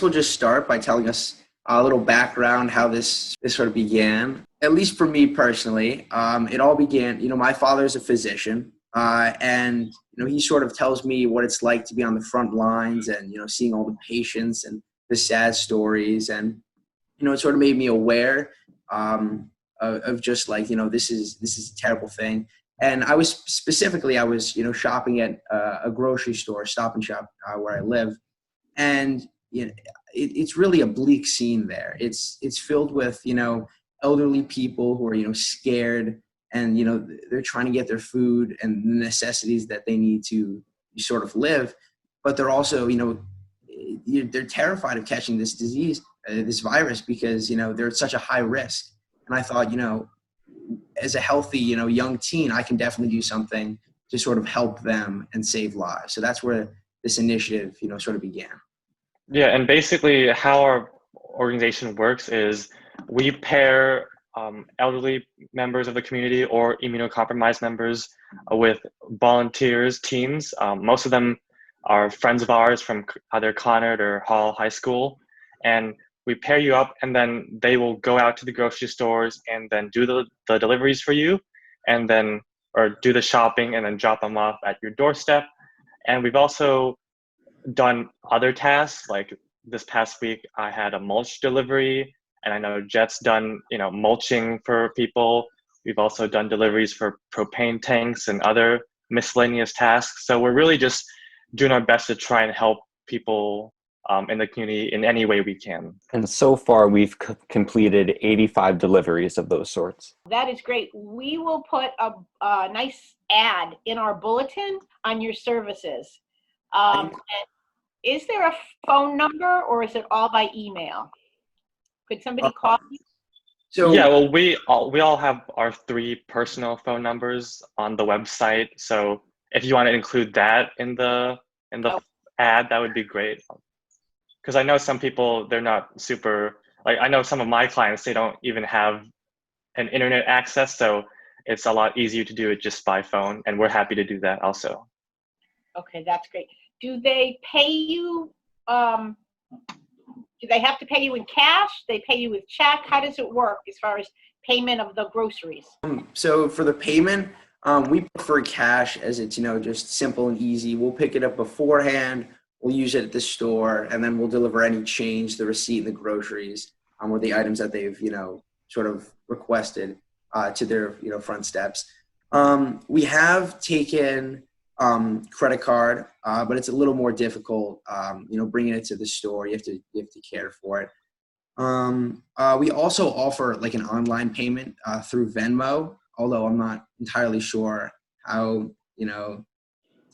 guess we'll just start by telling us a little background how this sort of began. At least for me personally, it all began, my father's a physician, and he sort of tells me what it's like to be on the front lines and, seeing all the patients and the sad stories. And, it sort of made me aware of just like, this is a terrible thing. And I was shopping at a grocery store, Stop and Shop, where I live. And, it's really a bleak scene there. It's filled with, elderly people who are, scared, and, they're trying to get their food and the necessities that they need to sort of live. But they're also, they're terrified of catching this disease, this virus, because, they're at such a high risk. And I thought, as a healthy, young teen, I can definitely do something to sort of help them and save lives. So that's where this initiative, sort of began. Yeah, and basically how our organization works is we pair elderly members of the community or immuno-compromised members with volunteers, teams. Most of them are friends of ours from either Conard or Hall High School. And we pair you up, and then they will go out to the grocery stores and then do the deliveries for you, and then, or do the shopping and then drop them off at your doorstep. And we've also done other tasks, like this past week I had a mulch delivery, and I know Jet's done mulching for people. We've also done deliveries for propane tanks and other miscellaneous tasks. So we're really just doing our best to try and help people in the community in any way we can. And so far we've completed 85 deliveries of those sorts. That is great. We will put a nice ad in our bulletin on your services. And is there a phone number, or is it all by email? Could somebody call you? So yeah, well, we all have our 3 personal phone numbers on the website. So if you want to include that in the ad, that would be great. Because I know some people, they're not super, like I know some of my clients, they don't even have an internet access. So it's a lot easier to do it just by phone. And we're happy to do that also. Okay, that's great. Do they pay you, do they have to pay you in cash? They pay you with check? How does it work as far as payment of the groceries? So for the payment, we prefer cash, as it's, just simple and easy. We'll pick it up beforehand. We'll use it at the store, and then we'll deliver any change, the receipt, and the groceries, or the items that they've, sort of requested to their, front steps. We have taken credit card, but it's a little more difficult, bringing it to the store. You have to care for it. We also offer like an online payment through Venmo, although I'm not entirely sure how,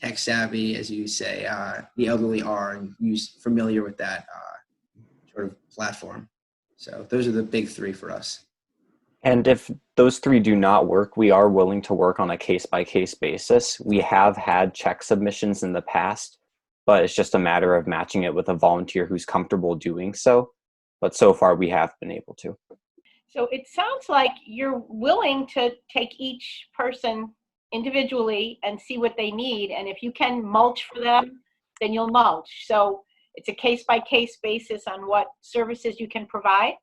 tech savvy, as you say, the elderly are and familiar with that sort of platform. So those are the big 3 for us. And if those 3 do not work, we are willing to work on a case-by-case basis. We have had check submissions in the past, but it's just a matter of matching it with a volunteer who's comfortable doing so. But so far, we have been able to. So it sounds like you're willing to take each person individually and see what they need. And if you can mulch for them, then you'll mulch. So it's a case-by-case basis on what services you can provide.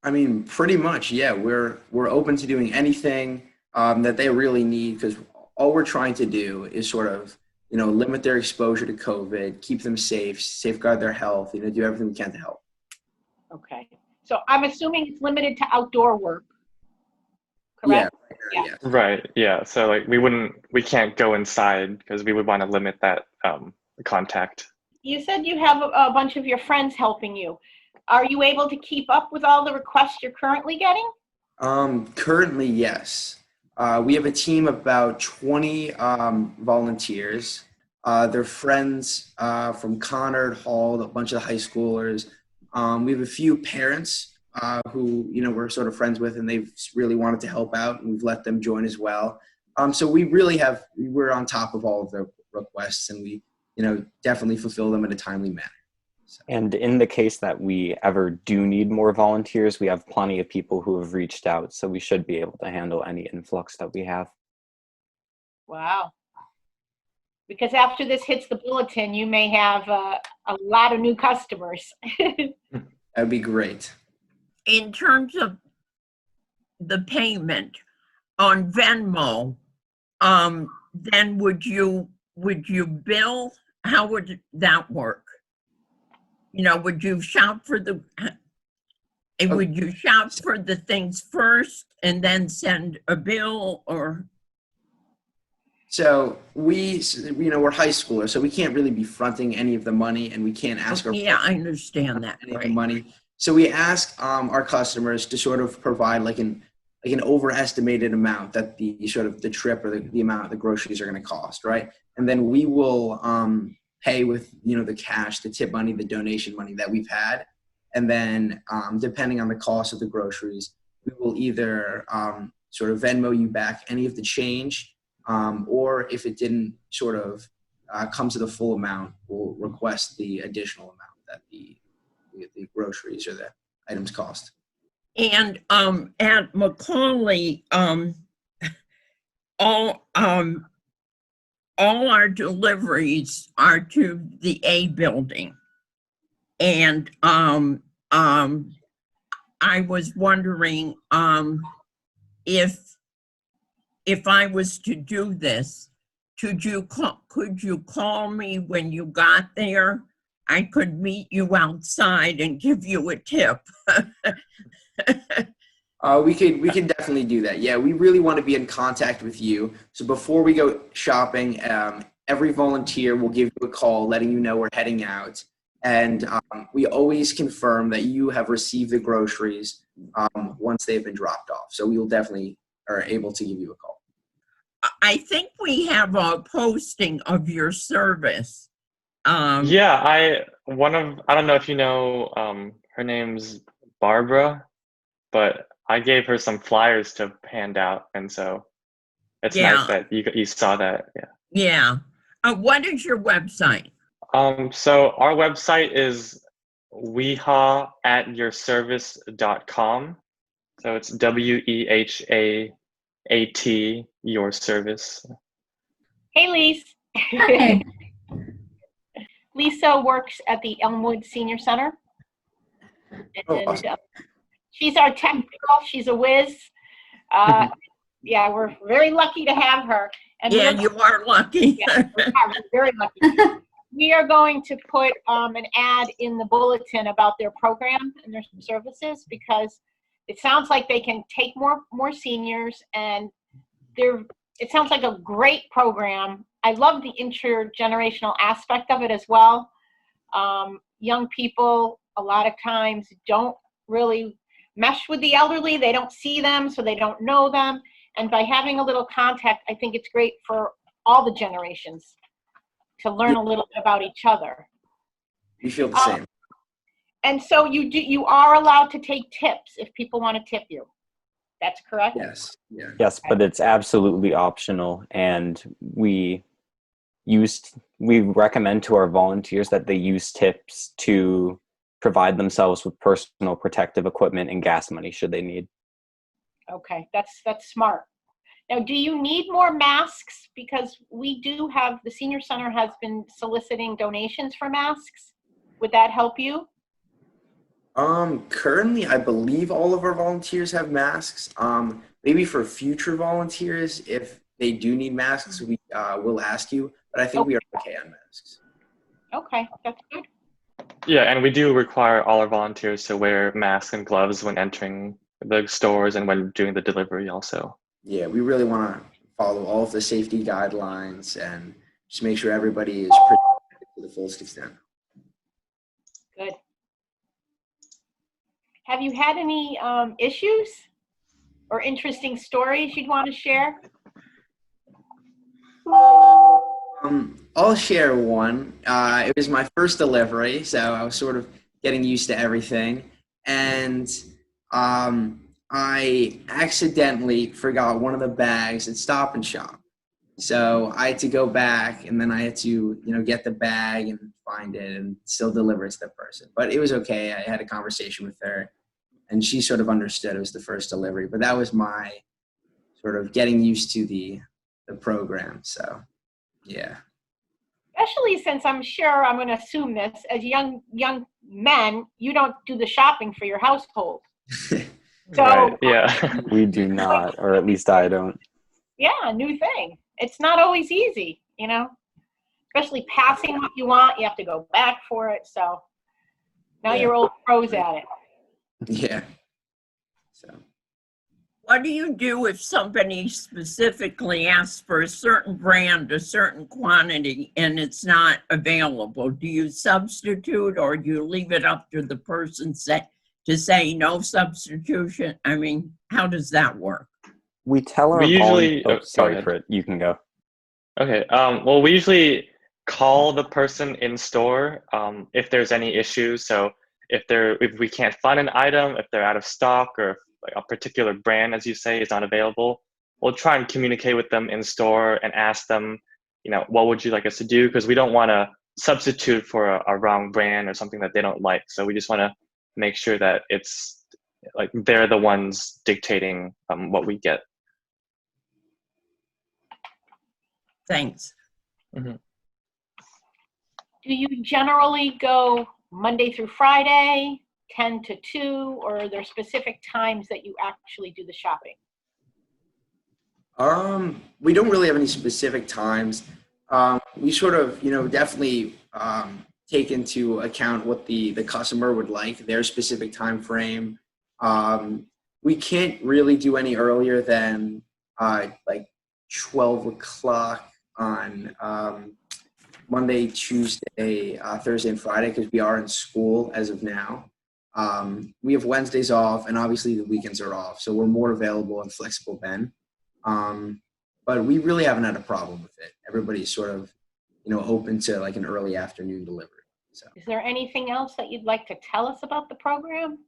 I mean, pretty much, yeah. We're open to doing anything that they really need, because all we're trying to do is sort of, limit their exposure to COVID, keep them safe, safeguard their health, do everything we can to help. Okay. So I'm assuming it's limited to outdoor work, correct? Yeah. Right. Yeah. So like we can't go inside because we would want to limit that contact. You said you have a bunch of your friends helping you. Are you able to keep up with all the requests you're currently getting? Currently, yes. We have a team of about 20 volunteers. They're friends from Conard, Hall, a bunch of the high schoolers. We have a few parents who, we're sort of friends with, and they've really wanted to help out, and we've let them join as well. So we're on top of all of the requests, and we, definitely fulfill them in a timely manner. So. And in the case that we ever do need more volunteers, we have plenty of people who have reached out, so we should be able to handle any influx that we have. Wow. Because after this hits the bulletin, you may have a lot of new customers. That'd be great. In terms of the payment on Venmo, then would you bill? How would that work? You know, would you shop for the things first and then send a bill, or? So we're high schoolers, so we can't really be fronting any of the money, and we can't ask our Yeah, I understand that. any of the money. So we ask our customers to sort of provide like an overestimated amount that the trip or the amount the groceries are going to cost, right? And then we will pay with the cash, the tip money, the donation money that we've had, and then depending on the cost of the groceries, we will either sort of Venmo you back any of the change, or if it didn't sort of come to the full amount, we'll request the additional amount that the groceries or the items cost. And at Macaulay, all our deliveries are to the A building, and I was wondering if I was to do this, could you call me when you got there? I could meet you outside and give you a tip. We can definitely do that. Yeah, we really want to be in contact with you. So before we go shopping, every volunteer will give you a call letting you know we're heading out. And we always confirm that you have received the groceries once they've been dropped off. So we will definitely are able to give you a call. I think we have a posting of your service. Yeah, I don't know if you know, her name's Barbara, but I gave her some flyers to hand out, and so it's nice that you saw that. Yeah. What is your website? So our website is wehaatyourservice.com. So it's WEHAAT, your service. Hey, Lise. Hey. Lisa works at the Elmwood Senior Center. Oh, And, awesome. she's our technical. She's a whiz. Yeah, we're very lucky to have her. And Yeah, you are lucky. yeah, we're very lucky. We are going to put an ad in the bulletin about their program and their services, because it sounds like they can take more seniors, and it sounds like a great program. I love the intergenerational aspect of it as well. Young people a lot of times don't really mesh with the elderly. They don't see them, so they don't know them. And by having a little contact, I think it's great for all the generations to learn a little bit about each other. We feel the same. And so you are allowed to take tips if people want to tip you. That's correct? Yes. Yeah. Yes, but it's absolutely optional, and we recommend to our volunteers that they use tips to provide themselves with personal protective equipment and gas money should they need. Okay, that's smart. Now, do you need more masks? Because we do have, the senior center has been soliciting donations for masks. Would that help you? Currently, I believe all of our volunteers have masks. Maybe for future volunteers, if they do need masks, we will ask you. But I think we are okay on masks. Okay, that's good. Yeah, and we do require all our volunteers to wear masks and gloves when entering the stores and when doing the delivery also. Yeah, we really want to follow all of the safety guidelines and just make sure everybody is protected to the fullest extent. Good. Have you had any issues or interesting stories you'd want to share? I'll share one. It was my first delivery, so I was sort of getting used to everything. And I accidentally forgot one of the bags at Stop and Shop. So I had to go back, and then I had to, get the bag and find it and still deliver it to the person. But it was okay. I had a conversation with her, and she sort of understood it was the first delivery. But that was my sort of getting used to the program. So, yeah. Especially since I'm sure, I'm going to assume this, as young men, you don't do the shopping for your household. So, Right. Yeah. We do not, or at least I don't. yeah, a new thing. It's not always easy, especially passing what you want. You have to go back for it. So now Yeah. you're old pros at it. Yeah. So. What do you do if somebody specifically asks for a certain brand, a certain quantity, and it's not available? Do you substitute, or do you leave it up to the person to say no substitution? I mean, how does that work? We tell our We usually. Oh, Go sorry, ahead. Frit. You can go. Okay. Well, we usually call the person in store if there's any issues. So if we can't find an item, if they're out of stock, or if like a particular brand, as you say, is not available, we'll try and communicate with them in store and ask them, what would you like us to do? Because we don't want to substitute for a wrong brand or something that they don't like. So we just want to make sure that it's like they're the ones dictating what we get. Thanks. Mm-hmm. Do you generally go Monday through Friday, 10 to 2, or are there specific times that you actually do the shopping? We don't really have any specific times. We sort of, definitely take into account what the customer would like, their specific time frame. We can't really do any earlier than like 12 o'clock on Monday, Tuesday, Thursday, and Friday, because we are in school as of now. We have Wednesdays off, and obviously the weekends are off, so we're more available and flexible then. But we really haven't had a problem with it. Everybody's sort of, open to like an early afternoon delivery. So Is there anything else that you'd like to tell us about the program?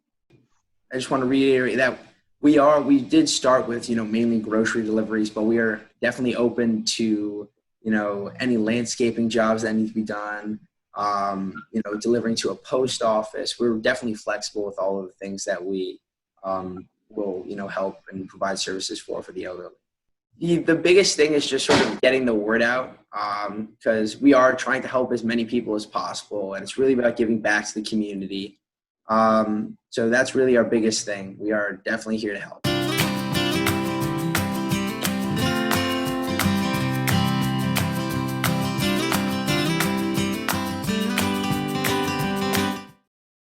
I just want to reiterate that we did start with, mainly grocery deliveries, but we are definitely open to, any landscaping jobs that need to be done, delivering to a post office. We're definitely flexible with all of the things that we will, help and provide services for the elderly. The biggest thing is just sort of getting the word out, because we are trying to help as many people as possible, and it's really about giving back to the community. So that's really our biggest thing. We are definitely here to help.